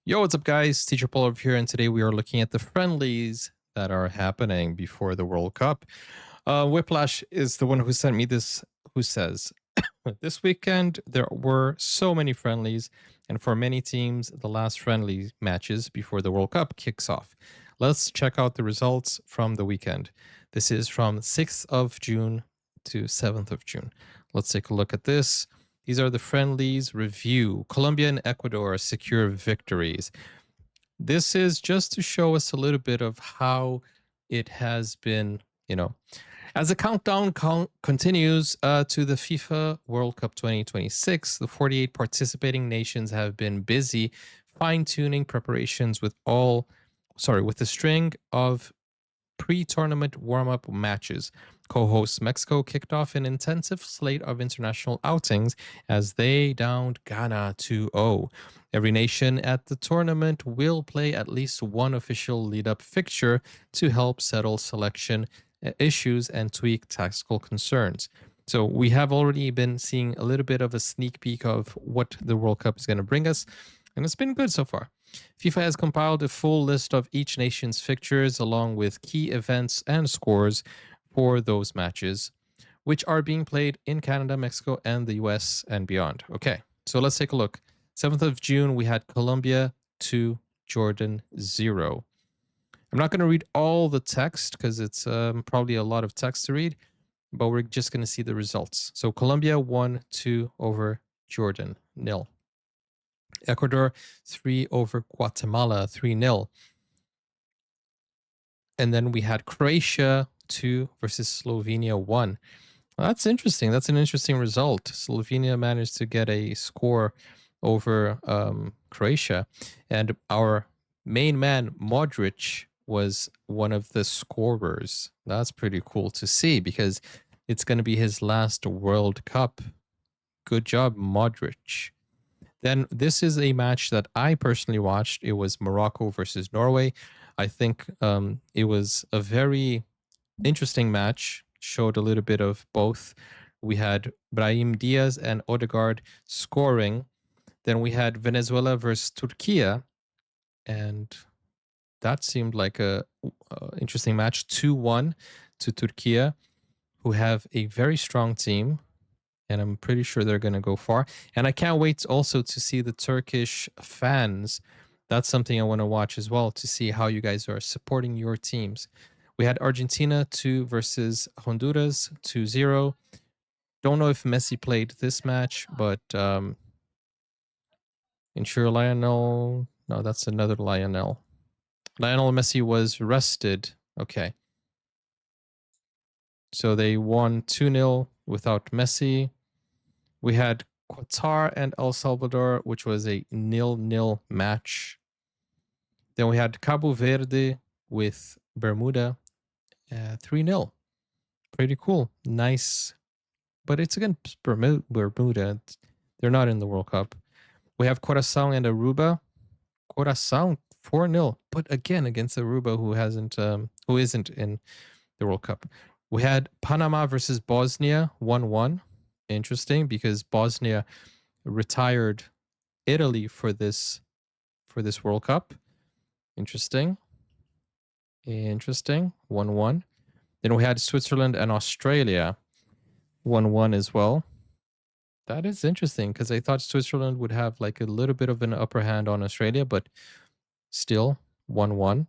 Yo, what's up, guys? Teacher Paul over here, and today we are looking at the friendlies that are happening before the World Cup. Whiplash is the one who sent me this, who says, this weekend there were so many friendlies, and for many teams, the last friendly matches before the World Cup kicks off. Let's check out the results from the weekend. This is from 6th of June to 7th of June. Let's take a look at this. These are the friendlies review. Colombia and Ecuador secure victories. This is just to show us a little bit of how it has been, as the countdown continues to the FIFA World Cup 2026. The 48 participating nations have been busy fine-tuning preparations with a string of pre-tournament warm-up matches. Co-host Mexico kicked off an intensive slate of international outings as they downed Ghana 2-0. Every nation at the tournament will play at least one official lead-up fixture to help settle selection issues and tweak tactical concerns. So we have already been seeing a little bit of a sneak peek of what the World Cup is going to bring us, and it's been good so far. FIFA has compiled a full list of each nation's fixtures along with key events and scores for those matches, which are being played in Canada, Mexico, and the US and beyond. Okay, so let's take a look. 7th of June, we had Colombia 2, Jordan 0. I'm not going to read all the text because it's probably a lot of text to read, but we're just going to see the results. So Colombia 1-2 over Jordan 0. Ecuador 3 over Guatemala 3-0. And then we had Croatia 2 versus Slovenia 1. Well, that's interesting. That's an interesting result. Slovenia managed to get a score over Croatia. And our main man, Modric, was one of the scorers. That's pretty cool to see because it's going to be his last World Cup. Good job, Modric. Then this is a match that I personally watched. It was Morocco versus Norway. I think it was a very interesting match. Showed a little bit of both. We had Brahim Diaz and Odegaard scoring. Then we had Venezuela versus Turkey, and that seemed like a interesting match. 2-1 to Turkey, who have a very strong team, and I'm pretty sure they're going to go far. And I can't wait also to see the Turkish fans. That's something I want to watch as well, to see how you guys are supporting your teams. We had Argentina 2 versus Honduras 2-0. Don't know if Messi played this match, but ensure Lionel. No, that's another Lionel. Lionel Messi was rested. Okay. So they won 2-0 without Messi. We had Qatar and El Salvador, which was a 0-0 match. Then we had Cabo Verde with Bermuda, 3-0. Pretty cool. Nice. But it's against Bermuda. They're not in the World Cup. We have Curacao and Aruba. Curacao 4-0, but again against Aruba, who isn't in the World Cup. We had Panama versus Bosnia 1-1. Interesting, because Bosnia retired Italy for this World Cup. Interesting. 1-1. Then we had Switzerland and Australia 1-1 as well. That is interesting because I thought Switzerland would have like a little bit of an upper hand on Australia, but still 1-1.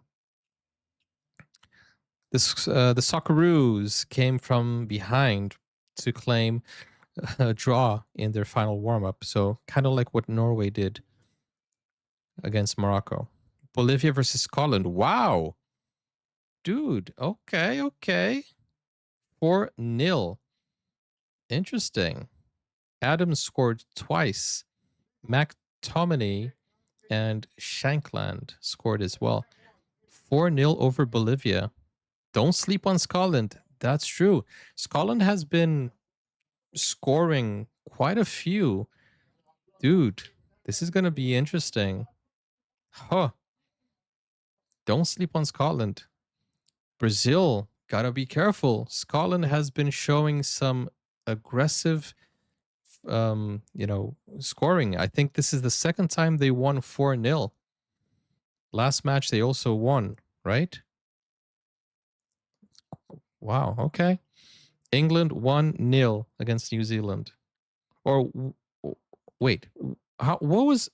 The Socceroos came from behind to claim a draw in their final warm-up. So kind of like what Norway did against Morocco. Bolivia versus Scotland. Wow. Dude, okay. 4-0. Interesting. Adams scored twice. McTominay and Shankland scored as well. 4-0 over Bolivia. Don't sleep on Scotland. That's true. Scotland has been scoring quite a few. Dude, this is going to be interesting. Huh. Don't sleep on Scotland. Brazil, gotta be careful. Scotland has been showing some aggressive scoring. I think this is the second time they won 4-0. Last match they also won, right? Wow. Okay. England 1-0 against New Zealand. Or wait, how? What was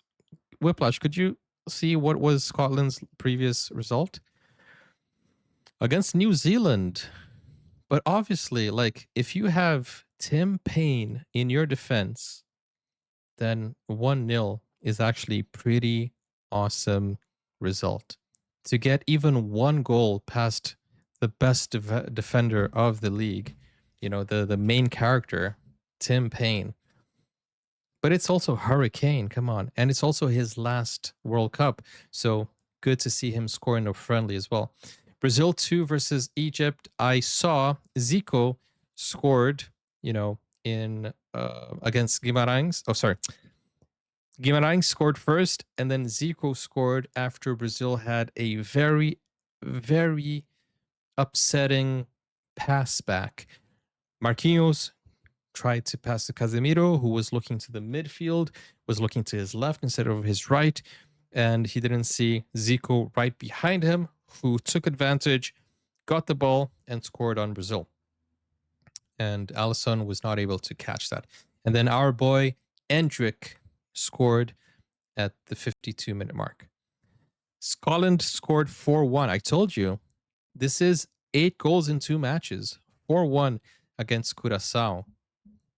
Whiplash? Could you see what was Scotland's previous result against New Zealand? But obviously, like if you have Tim Payne in your defense, then 1-0 is actually pretty awesome result. To get even one goal past the best defender of the league, the main character, Tim Payne. But it's also Hurricane, come on. And it's also his last World Cup. So good to see him score in a friendly as well. Brazil 2 versus Egypt. I saw Zico scored, in against Guimarães. Oh, sorry. Guimarães scored first, and then Zico scored after Brazil had a very, very upsetting pass back. Marquinhos tried to pass to Casemiro, who was looking to the midfield, was looking to his left instead of his right, and he didn't see Zico right behind him, who took advantage, got the ball, and scored on Brazil. And Alisson was not able to catch that. And then our boy Endrick scored at the 52-minute mark. Scotland scored 4-1. I told you, this is 8 goals in 2 matches. 4-1 against Curaçao.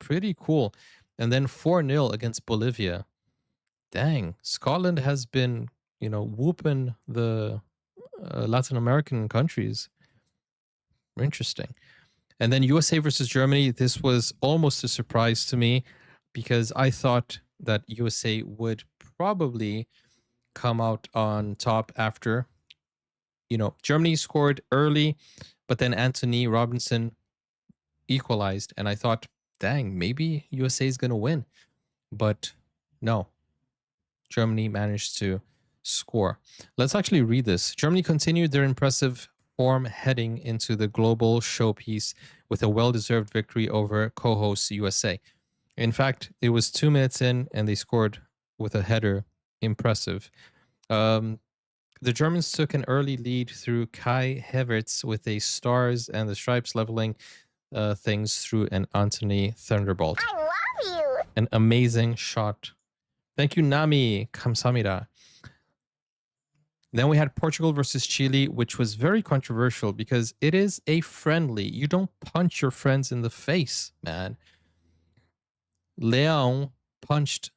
Pretty cool. And then 4-0 against Bolivia. Dang, Scotland has been, whooping the Latin American countries. Interesting. And then USA versus Germany. This was almost a surprise to me because I thought that USA would probably come out on top after. Germany scored early, but then Anthony Robinson equalized. And I thought, dang, maybe USA is going to win. But no, Germany managed to score. Let's actually read this. Germany continued their impressive form heading into the global showpiece with a well-deserved victory over co-host USA. In fact, it was 2 minutes in and they scored with a header. Impressive. The Germans took an early lead through Kai Havertz with a stars and the stripes leveling things through an Anthony Thunderbolt. I love you. An amazing shot. Thank you, Nami Kamsamida. Then we had Portugal versus Chile, which was very controversial because it is a friendly. You don't punch your friends in the face, man. Leão punched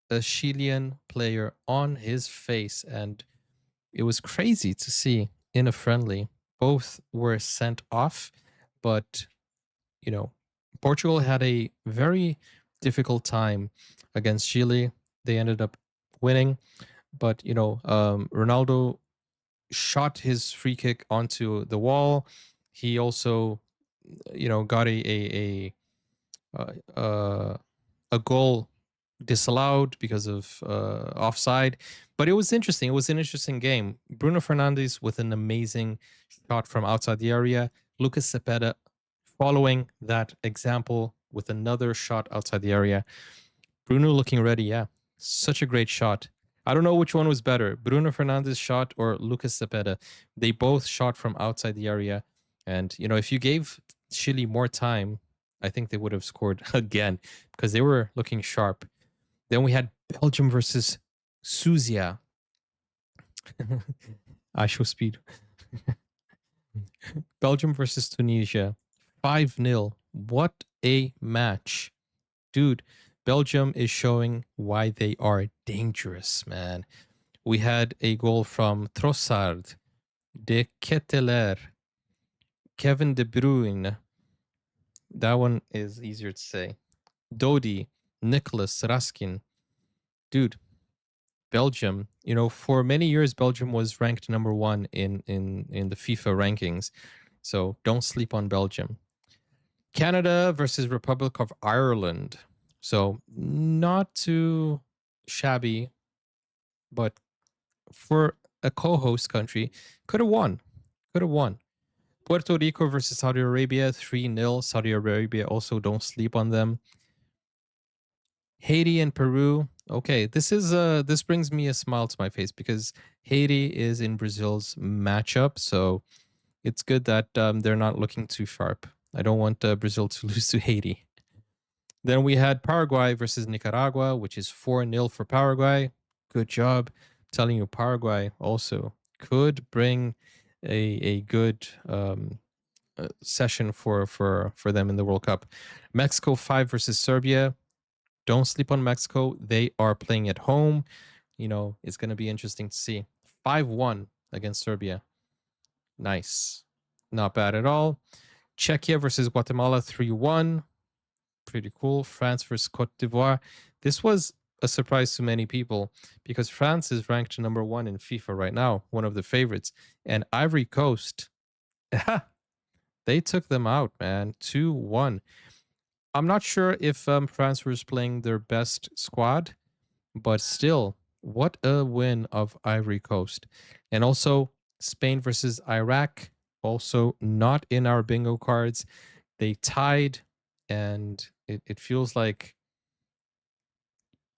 a Chilean player on his face, and it was crazy to see in a friendly. Both were sent off, but, Portugal had a very difficult time against Chile. They ended up winning, but, Ronaldo shot his free kick onto the wall. He also, got a goal disallowed because of offside. But it was interesting. It was an interesting game. Bruno Fernandes with an amazing shot from outside the area. Lucas Cepeda following that example with another shot outside the area. Bruno looking ready. Yeah, such a great shot. I don't know which one was better, Bruno Fernandes' shot or Lucas Cepeda. They both shot from outside the area. And, if you gave Chile more time, I think they would have scored again because they were looking sharp. Then we had Belgium versus Suzia. I show speed. Belgium versus Tunisia. 5-0. What a match. Dude, Belgium is showing why they are dangerous, man. We had a goal from Trossard, De Ketteler, Kevin De Bruyne. That one is easier to say. Dodi, Nicholas Raskin. Dude, Belgium, for many years, Belgium was ranked number 1 in the FIFA rankings. So don't sleep on Belgium. Canada versus Republic of Ireland. So not too shabby, but for a co-host country, could have won. Could have won. Puerto Rico versus Saudi Arabia, 3-0. Saudi Arabia also don't sleep on them. Haiti and Peru, Okay, this brings me a smile to my face because Haiti is in Brazil's matchup, so it's good that they're not looking too sharp. I don't want Brazil to lose to Haiti. Then we had Paraguay versus Nicaragua, which is 4-0 for Paraguay. Good job. Telling you, Paraguay also could bring a good session for them in the World Cup. Mexico 5 versus Serbia. Don't sleep on Mexico. They are playing at home. You know, it's going to be interesting to see. 5-1 against Serbia. Nice. Not bad at all. Czechia versus Guatemala 3-1. Pretty cool. France versus Cote d'Ivoire. This was a surprise to many people because France is ranked number 1 in FIFA right now, one of the favorites. And Ivory Coast, they took them out, man. 2-1. I'm not sure if France was playing their best squad, but still, what a win of Ivory Coast. And also, Spain versus Iraq, also not in our bingo cards. They tied, and it feels like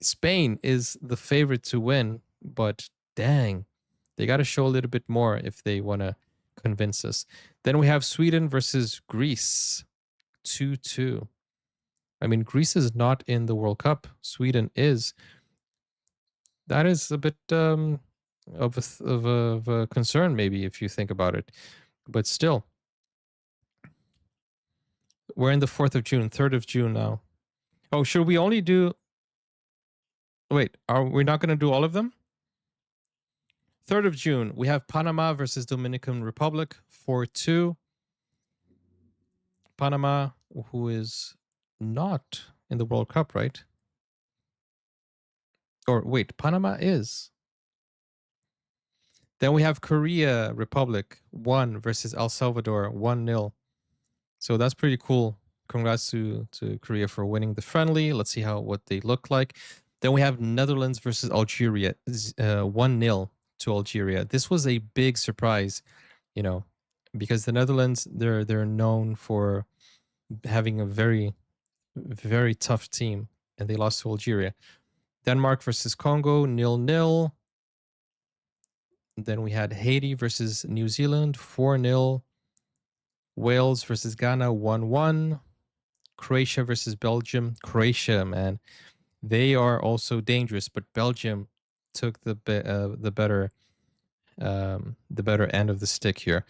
Spain is the favorite to win, but dang, they got to show a little bit more if they want to convince us. Then we have Sweden versus Greece, 2-2. I mean, Greece is not in the World Cup. Sweden is. That is a bit of a concern, maybe, if you think about it. But still, we're in the 4th of June, 3rd of June now. Oh, should we only do. Wait, are we not going to do all of them? 3rd of June, we have Panama versus Dominican Republic, 4-2. Panama, who is not in the World Cup, right? Or wait, Panama is. Then we have Korea Republic 1 versus El Salvador 1-0. So that's pretty cool. Congrats to Korea for winning the friendly. Let's see what they look like. Then we have Netherlands versus Algeria 1-0 to Algeria. This was a big surprise, you know, because the Netherlands they're known for having a very tough team, and they lost to Algeria. Denmark versus Congo 0-0. Then we had Haiti versus New Zealand 4-0. Wales versus Ghana 1-1. Croatia versus Belgium. Croatia, man, they are also dangerous, but Belgium took the better end of the stick here.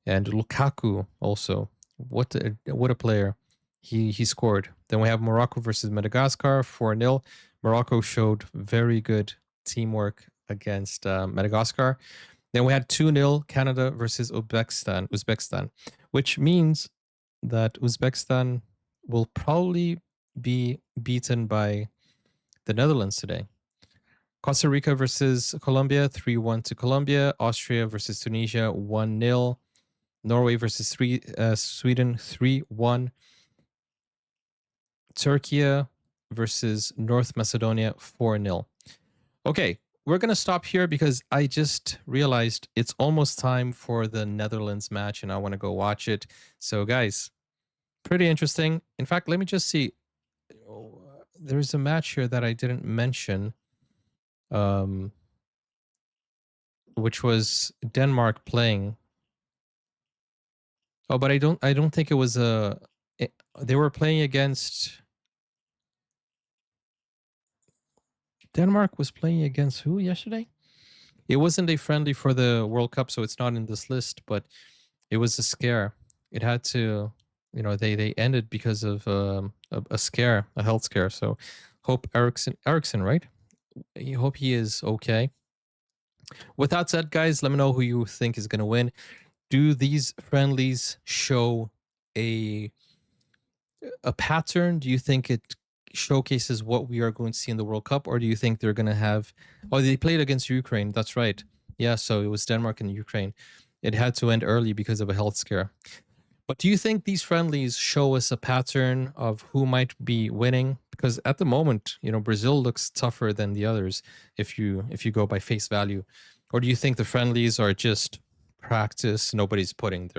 And Lukaku also, what a player. He scored. Then we have Morocco versus Madagascar 4-0. Morocco showed very good teamwork against Madagascar. Then we had 2-0 Canada versus Uzbekistan, which means that Uzbekistan will probably be beaten by the Netherlands today. Costa Rica versus Colombia, 3-1 to Colombia. Austria versus Tunisia, 1-0. Norway versus Sweden, 3-1. Turkey versus North Macedonia, 4-0. Okay, we're going to stop here because I just realized it's almost time for the Netherlands match and I want to go watch it. So, guys, pretty interesting. In fact, let me just see. There's a match here that I didn't mention, um, which was Denmark playing. Oh, but I don't think it was they were playing against. Denmark was playing against who yesterday? It wasn't a friendly for the World Cup, so it's not in this list, but it was a scare. It had to, they ended because of a scare, a health scare. So hope Ericsson, right? I hope he is okay. With that said, guys, let me know who you think is going to win. Do these friendlies show a pattern? Do you think it showcases what we are going to see in the World Cup, or do you think they're going to have? Oh, they played against Ukraine. That's right. Yeah, so it was Denmark and Ukraine. It had to end early because of a health scare. But do you think these friendlies show us a pattern of who might be winning? Because at the moment, Brazil looks tougher than the others if you go by face value. Or do you think the friendlies are just practice? Nobody's putting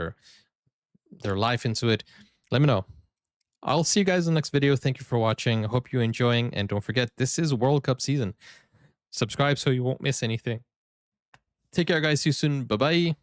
their life into it. Let me know. I'll see you guys in the next video. Thank you for watching. I hope you're enjoying. And don't forget, this is World Cup season. Subscribe so you won't miss anything. Take care, guys. See you soon. Bye bye.